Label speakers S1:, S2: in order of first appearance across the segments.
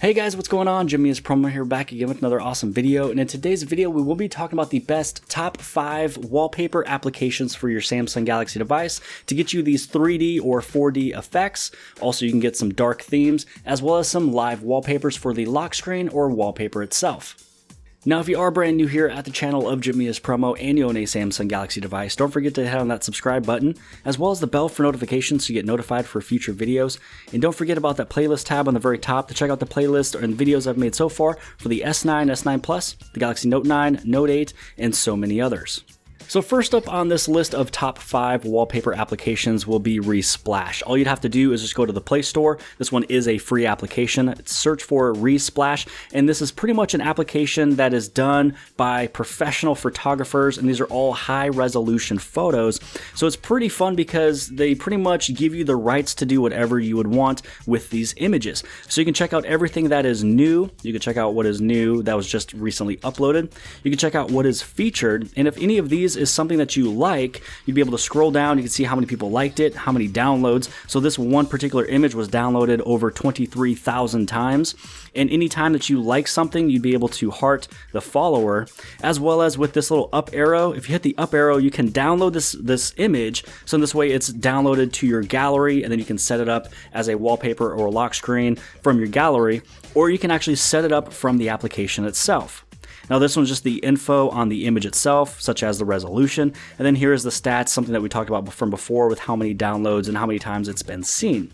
S1: Hey guys, what's going on? JimmyIsPromo here, back again with another awesome video. And in today's video, we will be talking about the best top 5 wallpaper applications for your Samsung Galaxy device to get you these 3D or 4D effects. Also, you can get some dark themes, as well as some live wallpapers for the lock screen or wallpaper itself. Now, if you are brand new here at the channel of JimmyIsPromo and you own a Samsung Galaxy device, don't forget to hit on that subscribe button, as well as the bell for notifications to get notified for future videos. And don't forget about that playlist tab on the very top to check out the playlist and videos I've made so far for the S9, S9 Plus, the Galaxy Note 9, Note 8, and so many others. So first up on this list of top 5 wallpaper applications will be RESPLASH. All you'd have to do is just go to the Play Store. This one is a free application. Search for RESPLASH, and this is pretty much an application that is done by professional photographers, and these are all high resolution photos. So it's pretty fun because they pretty much give you the rights to do whatever you would want with these images. So you can check out everything that is new. You can check out what is new that was just recently uploaded. You can check out what is featured, and if any of these is something that you like, you'd be able to scroll down. You can see how many people liked it, how many downloads. So this one particular image was downloaded over 23,000 times. And anytime that you like something, you'd be able to heart the follower, as well as with this little up arrow. If you hit the up arrow, you can download this image. So in this way, it's downloaded to your gallery, and then you can set it up as a wallpaper or a lock screen from your gallery, or you can actually set it up from the application itself. Now this one's just the info on the image itself, such as the resolution, and then here is the stats, something that we talked about from before with how many downloads and how many times it's been seen.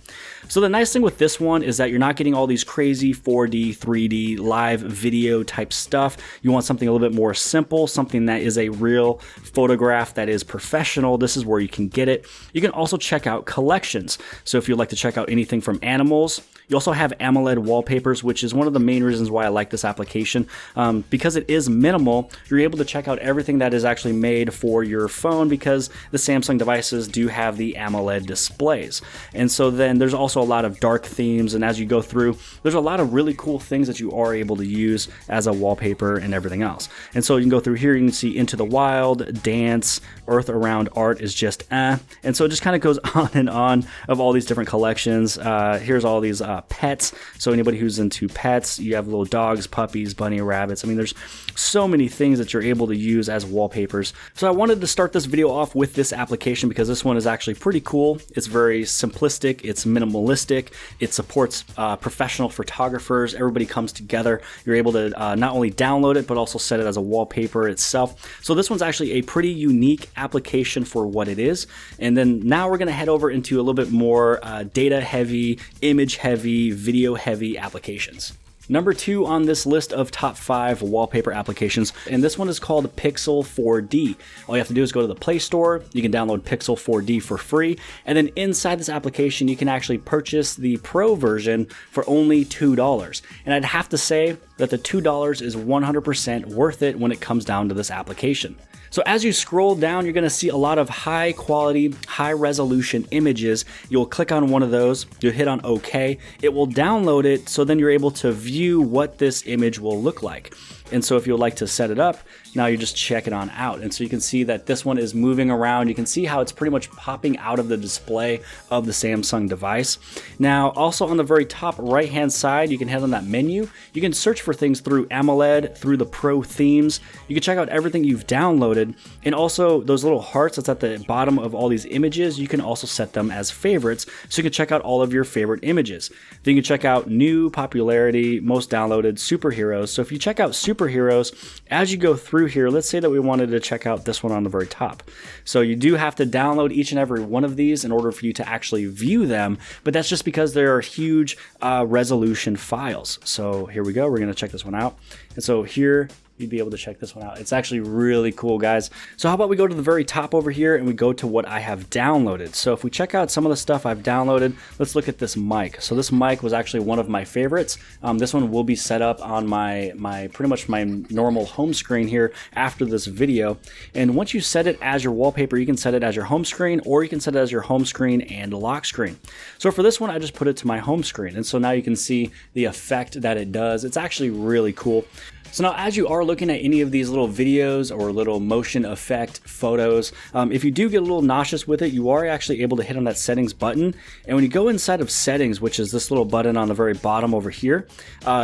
S1: So the nice thing with this one is that you're not getting all these crazy 4D, 3D, live video type stuff. You want something a little bit more simple, something that is a real photograph that is professional. This is where you can get it. You can also check out collections. So if you'd like to check out anything from animals, you also have AMOLED wallpapers, which is one of the main reasons why I like this application. Because it is minimal, you're able to check out everything that is actually made for your phone, because the Samsung devices do have the AMOLED displays. And so then there's also a lot of dark themes, and as you go through, there's a lot of really cool things that you are able to use as a wallpaper and everything else. And so you can go through here, you can see Into the Wild, Dance, Earth Around Art is just and so it just kind of goes on and on of all these different collections. Here's all these pets. So anybody who's into pets, you have little dogs, puppies, bunny rabbits. I mean, there's so many things that you're able to use as wallpapers. So I wanted to start this video off with this application because this one is actually pretty cool. It's very simplistic, it's minimalistic, it supports professional photographers. Everybody comes together. You're able to not only download it, but also set it as a wallpaper itself. So this one's actually a pretty unique application for what it is. And then now we're going to head over into a little bit more data heavy, image heavy, video heavy applications. Number 2 on this list of top 5 wallpaper applications, and this one is called Pixel 4D. All you have to do is go to the Play Store, you can download Pixel 4D for free, and then inside this application you can actually purchase the Pro version for only $2. And I'd have to say that the $2 is 100% worth it when it comes down to this application. So as you scroll down, you're going to see a lot of high quality, high resolution images. You'll click on one of those, you'll hit on OK, it will download it, so then you're able to view what this image will look like. And so if you'd like to set it up, now you just check it on out. And so you can see that this one is moving around. You can see how it's pretty much popping out of the display of the Samsung device. Now, also on the very top right-hand side, you can head on that menu. You can search for things through AMOLED, through the Pro themes. You can check out everything you've downloaded. And also those little hearts that's at the bottom of all these images, you can also set them as favorites. So you can check out all of your favorite images. Then you can check out new, popularity, most downloaded, superheroes. So if you check out superheroes, as you go through here, let's say that we wanted to check out this one on the very top. So you do have to download each and every one of these in order for you to actually view them, but that's just because there are huge resolution files. So here we go, we're going to check this one out. And so here you'd be able to check this one out. It's actually really cool, guys. So how about we go to the very top over here and we go to what I have downloaded. So if we check out some of the stuff I've downloaded, let's look at this mic. So this mic was actually one of my favorites. This one will be set up on my pretty much my normal home screen here after this video. And once you set it as your wallpaper, you can set it as your home screen, or you can set it as your home screen and lock screen. So for this one, I just put it to my home screen. And so now you can see the effect that it does. It's actually really cool. So now as you are looking at any of these little videos or little motion effect photos, if you do get a little nauseous with it, you are actually able to hit on that settings button. And when you go inside of settings, which is this little button on the very bottom over here,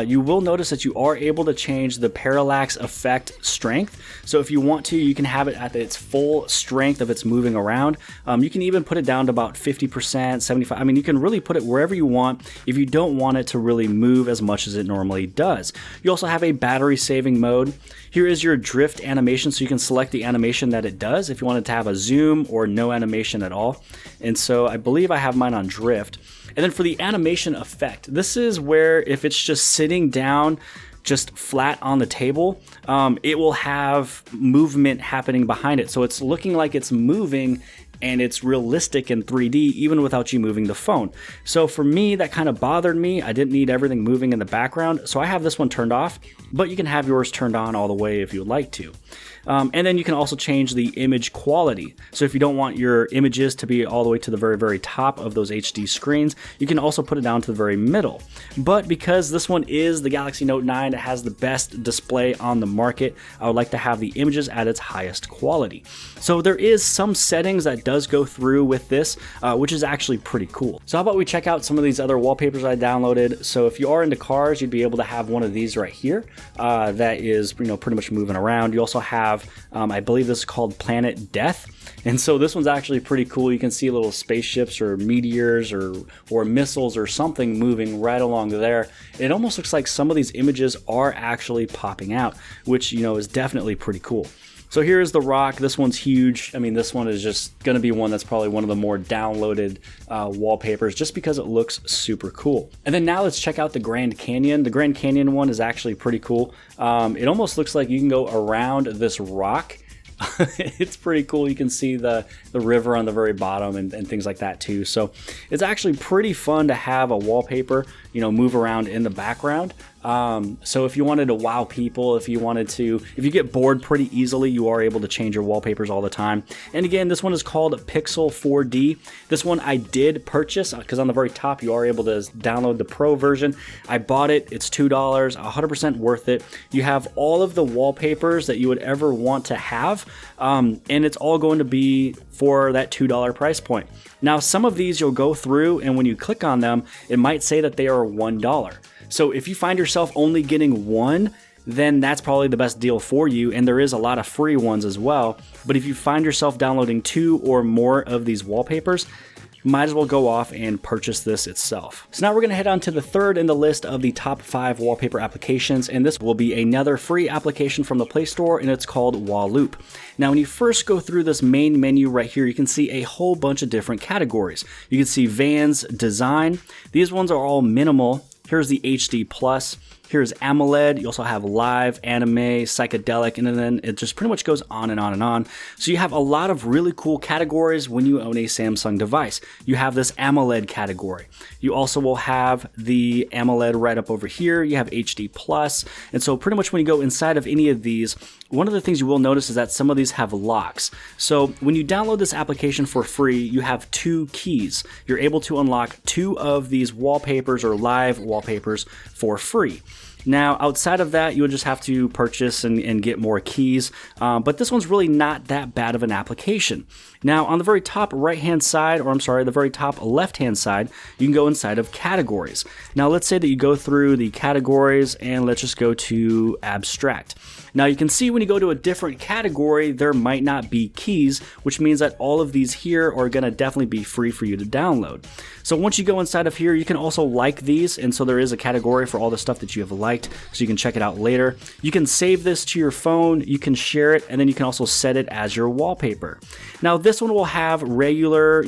S1: you will notice that you are able to change the parallax effect strength. So if you want to, you can have it at its full strength of its moving around. You can even put it down to about 50%, 75. I mean, you can really put it wherever you want if you don't want it to really move as much as it normally does. You also have a battery saving mode. Here is your drift animation, so you can select the animation that it does if you wanted to have a zoom or no animation at all. And so I believe I have mine on drift. And then for the animation effect, this is where if it's just sitting down just flat on the table, it will have movement happening behind it. So it's looking like it's moving and it's realistic in 3D even without you moving the phone. So for me, that kind of bothered me. I didn't need everything moving in the background, so I have this one turned off, but you can have yours turned on all the way if you would like to. And then you can also change the image quality. So if you don't want your images to be all the way to the very, very top of those HD screens, you can also put it down to the very middle. But because this one is the Galaxy Note 9, it has the best display on the market, I would like to have the images at its highest quality. So there is some settings that does go through with this, which is actually pretty cool. So how about we check out some of these other wallpapers I downloaded. So if you are into cars, you'd be able to have one of these right here that is, pretty much moving around. You also have, I believe this is called Planet Death. And so this one's actually pretty cool. You can see little spaceships or meteors or missiles or something moving right along there. It almost looks like some of these images are actually popping out, which, is definitely pretty cool. So here's the rock. This one's huge. I mean, this one is just going to be one that's probably one of the more downloaded wallpapers just because it looks super cool. And then now let's check out the Grand Canyon. The Grand Canyon one is actually pretty cool. It almost looks like you can go around this rock. It's pretty cool. You can see the river on the very bottom and things like that too. So it's actually pretty fun to have a wallpaper, move around in the background. So if you wanted to wow people, if you get bored pretty easily, you are able to change your wallpapers all the time. And again, this one is called Pixel 4D. This one I did purchase because on the very top, you are able to download the Pro version. I bought it. It's $2, 100% worth it. You have all of the wallpapers that you would ever want to have. And it's all going to be for that $2 price point. Now, some of these you'll go through, and when you click on them, it might say that they are $1. So if you find yourself only getting one, then that's probably the best deal for you. And there is a lot of free ones as well. But if you find yourself downloading 2 or more of these wallpapers, might as well go off and purchase this itself. So now we're gonna head on to the third in the list of the top 5 wallpaper applications, and this will be another free application from the Play Store, and it's called WALLOOP. Now, when you first go through this main menu right here, you can see a whole bunch of different categories. You can see Vans, Design. These ones are all minimal. Here's the HD Plus. Here's AMOLED. You also have live, anime, psychedelic, and then it just pretty much goes on and on and on. So you have a lot of really cool categories when you own a Samsung device. You have this AMOLED category. You also will have the AMOLED right up over here. You have HD Plus. And so pretty much when you go inside of any of these, one of the things you will notice is that some of these have locks. So when you download this application for free, you have 2 keys. You're able to unlock 2 of these wallpapers or live wallpapers for free. Now, outside of that, you would just have to purchase and get more keys, but this one's really not that bad of an application. Now, on the very top right-hand side, or I'm sorry, the very top left-hand side, you can go inside of categories. Now, let's say that you go through the categories, and let's just go to abstract. Now, you can see when you go to a different category, there might not be keys, which means that all of these here are going to definitely be free for you to download. So once you go inside of here, you can also like these, and so there is a category for all the stuff that you have liked, so you can check it out later. You can save this to your phone, you can share it, and then you can also set it as your wallpaper. Now, this one will have regular,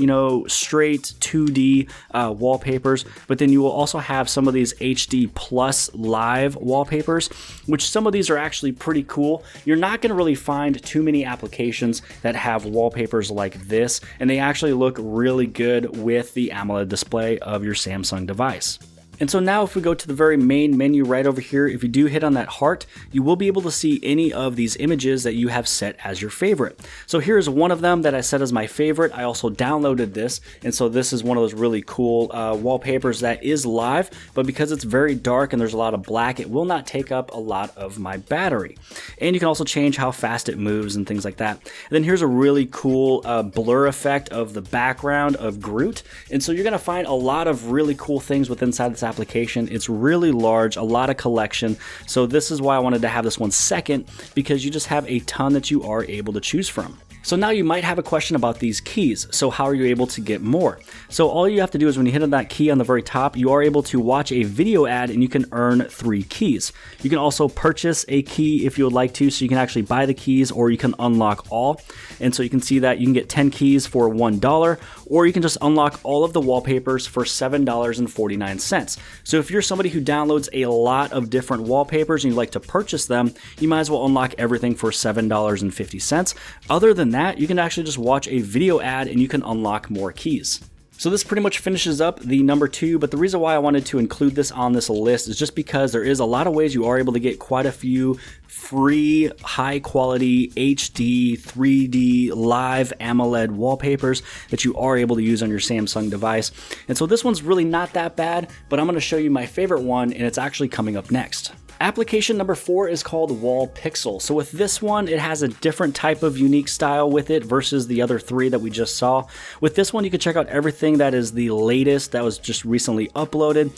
S1: straight 2D wallpapers, but then you will also have some of these HD Plus live wallpapers, which some of these are actually pretty cool. You're not going to really find too many applications that have wallpapers like this, and they actually look really good with the AMOLED display of your Samsung device. And so now if we go to the very main menu right over here, if you do hit on that heart, you will be able to see any of these images that you have set as your favorite. So here's one of them that I set as my favorite. I also downloaded this, and so this is one of those really cool wallpapers that is live, but because it's very dark and there's a lot of black, it will not take up a lot of my battery. And you can also change how fast it moves and things like that. And then here's a really cool blur effect of the background of Groot. And so you're gonna find a lot of really cool things within inside this application. It's really large, a lot of collection. So this is why I wanted to have this one second, because you just have a ton that you are able to choose from. So now you might have a question about these keys. So how are you able to get more? So all you have to do is when you hit on that key on the very top, you are able to watch a video ad and you can earn 3 keys. You can also purchase a key if you would like to, so you can actually buy the keys or you can unlock all. And so you can see that you can get 10 keys for $1, or you can just unlock all of the wallpapers for $7.49. So if you're somebody who downloads a lot of different wallpapers and you'd like to purchase them, you might as well unlock everything for $7.50. Other than that, you can actually just watch a video ad and you can unlock more keys. So this pretty much finishes up the number 2, but the reason why I wanted to include this on this list is just because there is a lot of ways you are able to get quite a few free, high quality, HD, 3D, live AMOLED wallpapers that you are able to use on your Samsung device. And so this one's really not that bad, but I'm going to show you my favorite one, and it's actually coming up next. Application number 4 is called WALLPIXEL. So with this one, it has a different type of unique style with it versus the other 3 that we just saw. With this one, you can check out everything that is the latest that was just recently uploaded.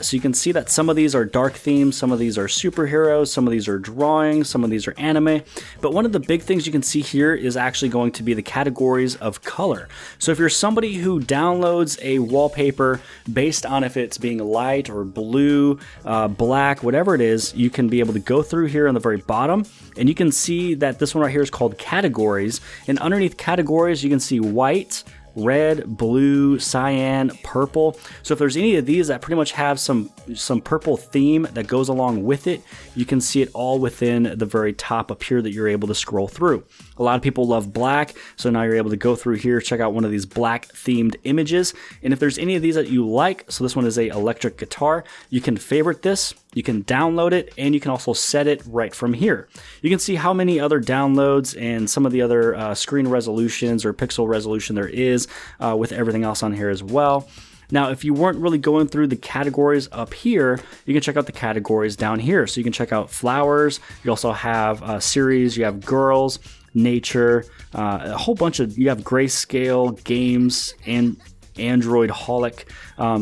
S1: So you can see that some of these are dark themes, some of these are superheroes, some of these are drawings, some of these are anime. But one of the big things you can see here is actually going to be the categories of color. So if you're somebody who downloads a wallpaper based on if it's being light or blue, black, whatever it is, you can be able to go through here on the very bottom, and you can see that this one right here is called categories, and underneath categories you can see white, red, blue, cyan, purple. So if there's any of these that pretty much have some purple theme that goes along with it, you can see it all within the very top up here that you're able to scroll through. A lot of people love black, so now you're able to go through here, check out one of these black themed images. And if there's any of these that you like, so this one is a electric guitar, you can favorite this, you can download it, and you can also set it right from here. You can see how many other downloads and some of the other screen resolutions or pixel resolution there is with everything else on here as well. Now, if you weren't really going through the categories up here, you can check out the categories down here. So you can check out flowers. You also have series, you have girls, nature, a whole bunch of, you have grayscale, games, and Android holic.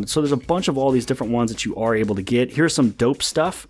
S1: So there's a bunch of all these different ones that you are able to get. Here's some dope stuff.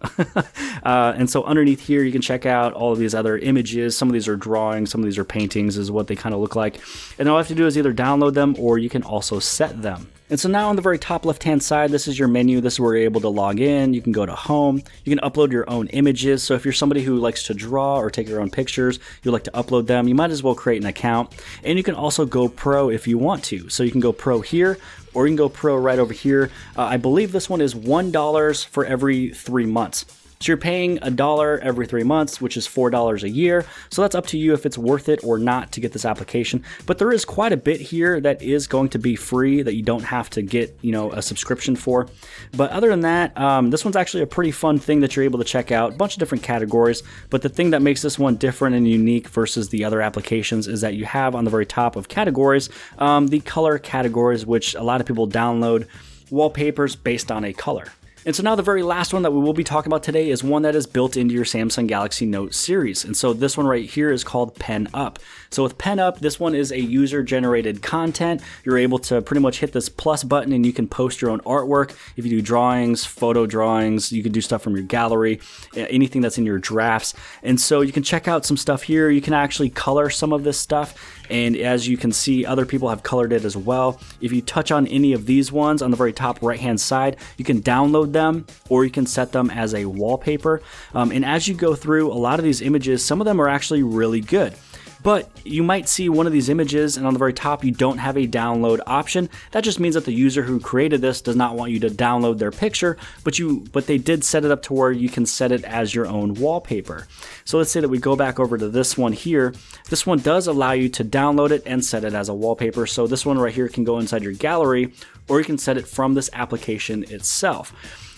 S1: And so underneath here, you can check out all of these other images. Some of these are drawings, some of these are paintings is what they kind of look like. And all you have to do is either download them or you can also set them. And so now on the very top left-hand side, this is your menu. This is where you're able to log in. You can go to home. You can upload your own images. So if you're somebody who likes to draw or take your own pictures, you'd like to upload them, you might as well create an account. And you can also go pro if you want to. So you can go pro here, or you can go pro right over here. I believe this one is $1 for every 3 months. So you're paying $1 every 3 months, which is $4 a year. So that's up to you if it's worth it or not to get this application. But there is quite a bit here that is going to be free that you don't have to get, a subscription for. But other than that, this one's actually a pretty fun thing that you're able to check out. A bunch of different categories. But the thing that makes this one different and unique versus the other applications is that you have on the very top of categories, the color categories, which a lot of people download wallpapers based on a color. And so now the very last one that we will be talking about today is one that is built into your Samsung Galaxy Note series. And so this one right here is called PENUP. So with PENUP, this one is a user-generated content. You're able to pretty much hit this plus button and you can post your own artwork. If you do drawings, photo drawings, you can do stuff from your gallery, anything that's in your drafts. And so you can check out some stuff here. You can actually color some of this stuff. And as you can see, other people have colored it as well. If you touch on any of these ones on the very top right-hand side, you can download them or you can set them as a wallpaper. And as you go through a lot of these images, some of them are actually really good. But you might see one of these images and on the very top you don't have a download option. That just means that the user who created this does not want you to download their picture, but they did set it up to where you can set it as your own wallpaper. So let's say that we go back over to this one here. This one does allow you to download it and set it as a wallpaper. So this one right here can go inside your gallery, or you can set it from this application itself.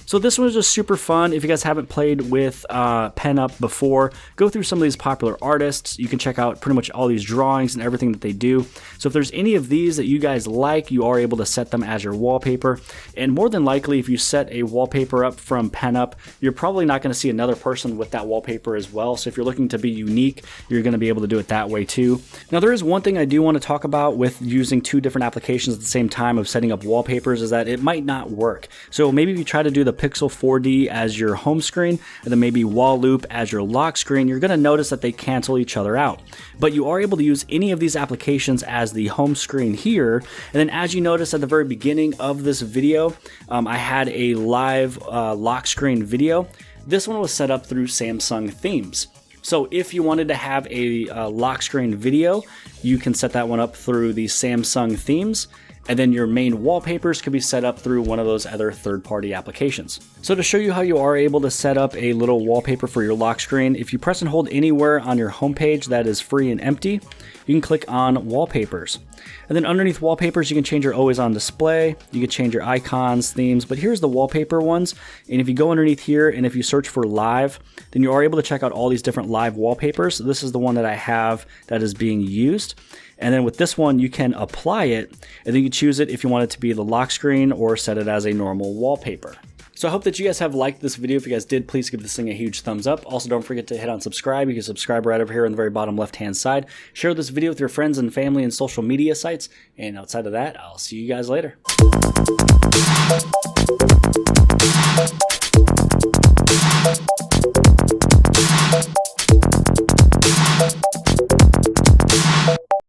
S1: So this one is just super fun. If you guys haven't played with PENUP before, go through some of these popular artists. You can check out pretty much all these drawings and everything that they do. So if there's any of these that you guys like, you are able to set them as your wallpaper. And more than likely, if you set a wallpaper up from PENUP, you're probably not going to see another person with that wallpaper as well. So if you're looking to be unique, you're going to be able to do it that way too. Now there is one thing I do want to talk about with using two different applications at the same time of setting up wallpapers, is that it might not work. So maybe if you try to do the Pixel 4D as your home screen, and then maybe WALLOOP as your lock screen, you're going to notice that they cancel each other out. But you are able to use any of these applications as the home screen here. And then as you notice at the very beginning of this video, I had a live lock screen video. This one was set up through Samsung themes. So if you wanted to have a lock screen video, you can set that one up through the Samsung themes. And then your main wallpapers could be set up through one of those other third-party applications. So to show you how you are able to set up a little wallpaper for your lock screen, if you press and hold anywhere on your homepage that is free and empty, you can click on Wallpapers. And then underneath Wallpapers, you can change your always on display, you can change your icons, themes, but here's the wallpaper ones. And if you go underneath here and if you search for live, then you are able to check out all these different live wallpapers. So this is the one that I have that is being used. And then with this one, you can apply it, and then you can choose it if you want it to be the lock screen or set it as a normal wallpaper. So I hope that you guys have liked this video. If you guys did, please give this thing a huge thumbs up. Also, don't forget to hit on subscribe. You can subscribe right over here on the very bottom left-hand side. Share this video with your friends and family and social media sites. And outside of that, I'll see you guys later.